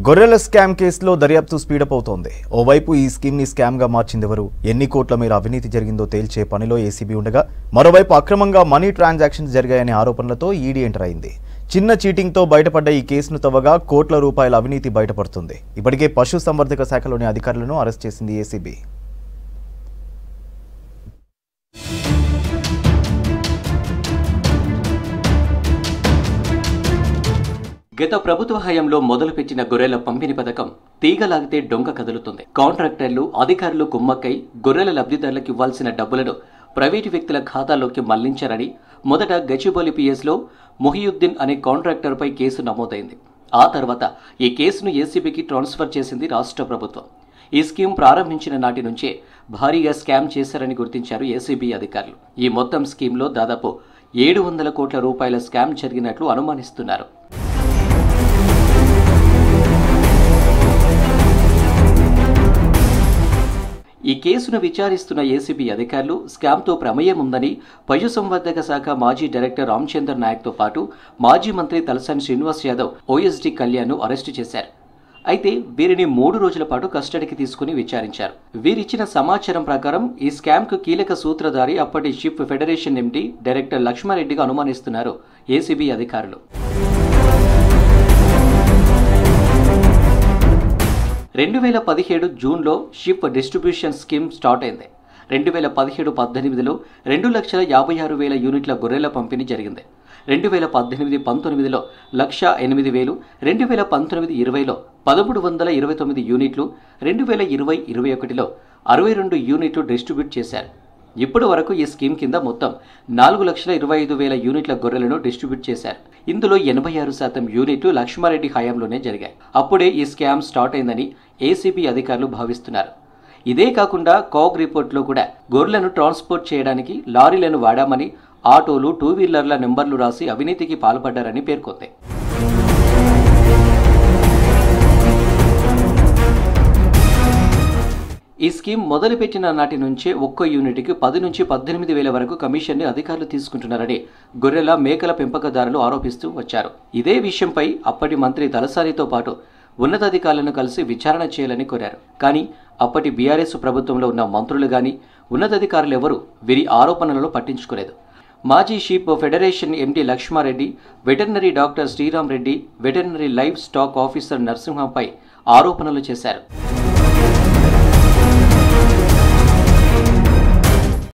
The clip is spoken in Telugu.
గొర్రెల స్కామ్ కేసులో దర్యాప్తు స్పీడప్ అవుతోంది. ఓవైపు ఈ స్కీమ్ ని స్కామ్ గా మార్చిందెవరు, ఎన్ని కోట్ల మేర అవినీతి జరిగిందో తేల్చే పనిలో ఏసీబీ ఉండగా, మరోవైపు అక్రమంగా మనీ ట్రాన్సాక్షన్స్ జరిగాయనే ఆరోపణలతో ఈడీ ఎంటర్ అయింది. చిన్న చీటింగ్ తో బయటపడ్డ ఈ కేసును తవ్వగా కోట్ల రూపాయల అవినీతి బయటపడుతుంది. ఇప్పటికే పశు సంవర్ధక శాఖలోని అధికారులను అరెస్ట్ చేసింది ఏసీబీ. గత ప్రభుత్వ హయాంలో మొదలుపెట్టిన గొర్రెల పంపిణీ పథకం తీగలాగితే డొంక కదులుతుంది. కాంట్రాక్టర్లు, అధికారులు కుమ్మక్కై గొర్రెల లబ్ధిదారులకు ఇవ్వాల్సిన డబ్బులను ప్రైవేటు వ్యక్తుల ఖాతాలోకి మళ్లించారని మొదట గచ్చిబౌలి పిఎస్లో మొహియుద్దీన్ అనే కాంట్రాక్టర్పై కేసు నమోదైంది. ఆ తర్వాత ఈ కేసును ఏసీబీకి ట్రాన్స్ఫర్ చేసింది రాష్ట్ర ప్రభుత్వం. ఈ స్కీమ్ ప్రారంభించిన నాటి నుంచే భారీగా స్కామ్ చేశారని గుర్తించారు ఏసీబీ అధికారులు. ఈ మొత్తం స్కీమ్లో దాదాపు 700 కోట్ల రూపాయల స్కామ్ జరిగినట్లు అనుమానిస్తున్నారు. ఈ కేసును విచారిస్తున్న ఏసీబీ అధికారులు స్కామ్తో ప్రమేయం ఉందని పశుసంవర్ధక శాఖ మాజీ డైరెక్టర్ రామచంద్ర నాయక్తో పాటు మాజీ మంత్రి తలసాని శ్రీనివాస్ యాదవ్, ఓఎస్డీ కళ్యాణ్ను అరెస్టు చేశారు. అయితే వీరిని 3 రోజుల పాటు కస్టడీకి తీసుకుని విచారించారు. వీరిచ్చిన సమాచారం ప్రకారం ఈ స్కామ్కు కీలక సూత్రధారి అప్పటి షిప్ ఫెడరేషన్ ఎండీ డైరెక్టర్ లక్ష్మారెడ్డిగా అనుమానిస్తున్నారు ఏసీబీ అధికారులు. 2017 జూన్లో షిప్ డిస్ట్రిబ్యూషన్ స్కీమ్ స్టార్ట్ అయింది. 2017-18లో 2,56,000 యూనిట్ల గొర్రెల పంపిణీ జరిగింది. 2018-19లో 1,08,000, 2019-20లో 1,329 యూనిట్లు, 2020-21లో 62 యూనిట్లు డిస్ట్రిబ్యూట్ చేశారు. ఇప్పటి వరకు ఈ స్కీమ్ కింద మొత్తం 4,25,000 యూనిట్ల గొర్రెలను డిస్ట్రిబ్యూట్ చేశారు. ఇందులో 86% యూనిట్లు లక్ష్మారెడ్డి హయాంలోనే జరిగాయి. అప్పుడే ఈ స్కామ్ స్టార్ట్ అయిందని ఏసీబీ అధికారులు భావిస్తున్నారు. ఇదే కాకుండా కాగ్ రిపోర్ట్లో కూడా గొర్రెలను ట్రాన్స్పోర్ట్ చేయడానికి లారీలను వాడామని, ఆటోలు, 2 వీలర్ల నెంబర్లు రాసి అవినీతికి పాల్పడ్డారని పేర్కొంది. ఈ స్కీమ్ మొదలుపెట్టిన నాటి నుంచే ఒక్కో యూనిట్కి 10 నుంచి 18,000 వరకు కమిషన్ని అధికారులు తీసుకుంటున్నారని గొర్రెల, మేకల పెంపకదారులు ఆరోపిస్తూ వచ్చారు. ఇదే విషయంపై అప్పటి మంత్రి తలసానితో పాటు ఉన్నతాధికారులను కలిసి విచారణ చేయాలని కోరారు. కానీ అప్పటి బీఆర్ఎస్ ప్రభుత్వంలో ఉన్న మంత్రులు కానీ ఉన్నతాధికారులు ఎవరూ వీరి ఆరోపణలను పట్టించుకోలేదు. మాజీ sheep federation MD Lakshmareddy, veterinary doctor Sriram Reddy, veterinary livestock officer నరసింహంపై ఆరోపణలు చేశారు.